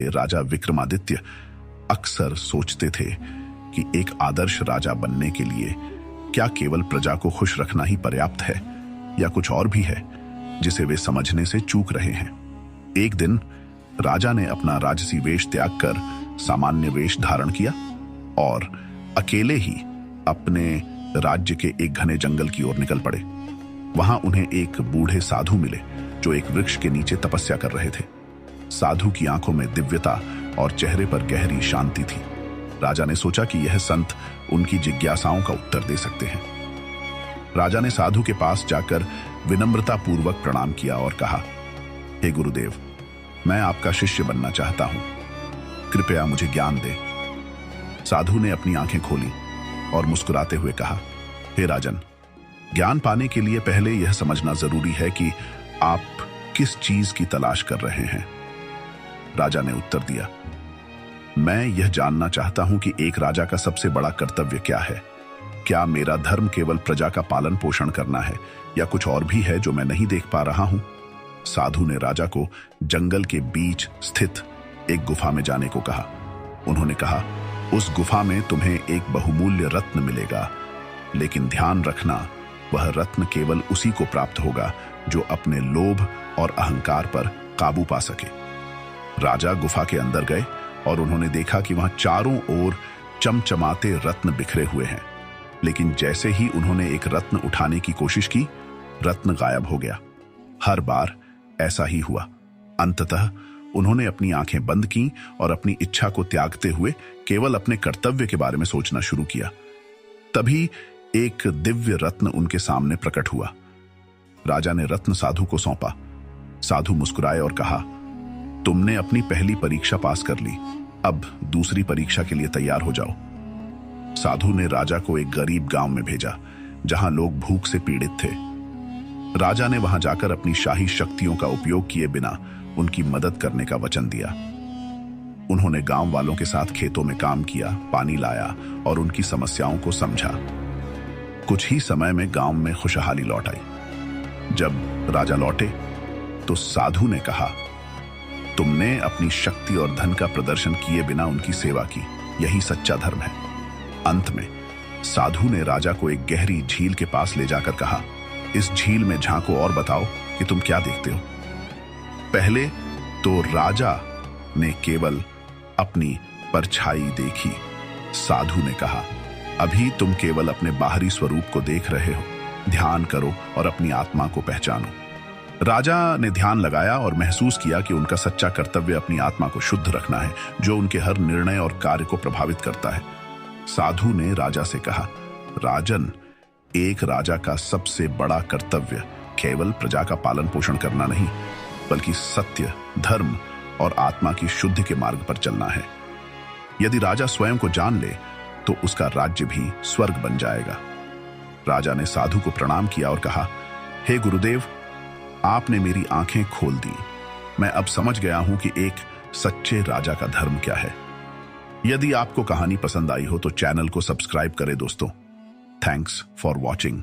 राजा विक्रमादित्य अक्सर सोचते थे कि एक आदर्श राजा बनने के लिए क्या केवल प्रजा को खुश रखना ही पर्याप्त है या कुछ और भी है जिसे वे समझने से चूक रहे हैं। एक दिन राजा ने अपना राजसी वेश त्याग कर सामान्य वेश धारण किया और अकेले ही अपने राज्य के एक घने जंगल की ओर निकल पड़े। वहां उन्हें एक बूढ़े साधु मिले जो एक वृक्ष के नीचे तपस्या कर रहे थे। साधु की आंखों में दिव्यता और चेहरे पर गहरी शांति थी। राजा ने सोचा कि यह संत उनकी जिज्ञासाओं का उत्तर दे सकते हैं। राजा ने साधु के पास जाकर विनम्रता पूर्वक प्रणाम किया और कहा, हे गुरुदेव, मैं आपका शिष्य बनना चाहता हूं, कृपया मुझे ज्ञान दें। साधु ने अपनी आंखें खोली और मुस्कुराते हुए कहा, हे राजन, ज्ञान पाने के लिए पहले यह समझना जरूरी है कि आप किस चीज की तलाश कर रहे हैं। राजा ने उत्तर दिया, मैं यह जानना चाहता हूं कि एक राजा का सबसे बड़ा कर्तव्य क्या है। क्या मेरा धर्म केवल प्रजा का पालन पोषण करना है या कुछ और भी है जो मैं नहीं देख पा रहा हूं। साधु ने राजा को जंगल के बीच स्थित एक गुफा में जाने को कहा। उन्होंने कहा, उस गुफा में तुम्हें एक बहुमूल्य रत्न मिलेगा, लेकिन ध्यान रखना, वह रत्न केवल उसी को प्राप्त होगा जो अपने लोभ और अहंकार पर काबू पा सके। राजा गुफा के अंदर गए और उन्होंने देखा कि वहां चारों ओर चमचमाते रत्न बिखरे हुए हैं, लेकिन जैसे ही उन्होंने एक रत्न उठाने की कोशिश की, रत्न गायब हो गया। हर बार ऐसा ही हुआ। अंततः उन्होंने अपनी आंखें बंद की और अपनी इच्छा को त्यागते हुए केवल अपने कर्तव्य के बारे में सोचना शुरू किया। तभी एक दिव्य रत्न उनके सामने प्रकट हुआ। राजा ने रत्न साधु को सौंपा। साधु मुस्कुराए और कहा, तुमने अपनी पहली परीक्षा पास कर ली, अब दूसरी परीक्षा के लिए तैयार हो जाओ। साधु ने राजा को एक गरीब गांव में भेजा जहां लोग भूख से पीड़ित थे। राजा ने वहां जाकर अपनी शाही शक्तियों का उपयोग किए बिना उनकी मदद करने का वचन दिया। उन्होंने गांव वालों के साथ खेतों में काम किया, पानी लाया और उनकी समस्याओं को समझा। कुछ ही समय में गांव में खुशहाली लौट आई। जब राजा लौटे तो साधु ने कहा, तुमने अपनी शक्ति और धन का प्रदर्शन किए बिना उनकी सेवा की, यही सच्चा धर्म है। अंत में साधु ने राजा को एक गहरी झील के पास ले जाकर कहा, इस झील में झांको और बताओ कि तुम क्या देखते हो। पहले तो राजा ने केवल अपनी परछाई देखी। साधु ने कहा, अभी तुम केवल अपने बाहरी स्वरूप को देख रहे हो, ध्यान करो और अपनी आत्मा को पहचानो। राजा ने ध्यान लगाया और महसूस किया कि उनका सच्चा कर्तव्य अपनी आत्मा को शुद्ध रखना है, जो उनके हर निर्णय और कार्य को प्रभावित करता है। साधु ने राजा से कहा, राजन, एक राजा का सबसे बड़ा कर्तव्य केवल प्रजा का पालन पोषण करना नहीं, बल्कि सत्य, धर्म और आत्मा की शुद्धि के मार्ग पर चलना है। यदि राजा स्वयं को जान ले तो उसका राज्य भी स्वर्ग बन जाएगा। राजा ने साधु को प्रणाम किया और कहा, हे गुरुदेव, आपने मेरी आंखें खोल दी। मैं अब समझ गया हूं कि एक सच्चे राजा का धर्म क्या है। यदि आपको कहानी पसंद आई हो तो चैनल को सब्सक्राइब करें दोस्तों। Thanks for watching.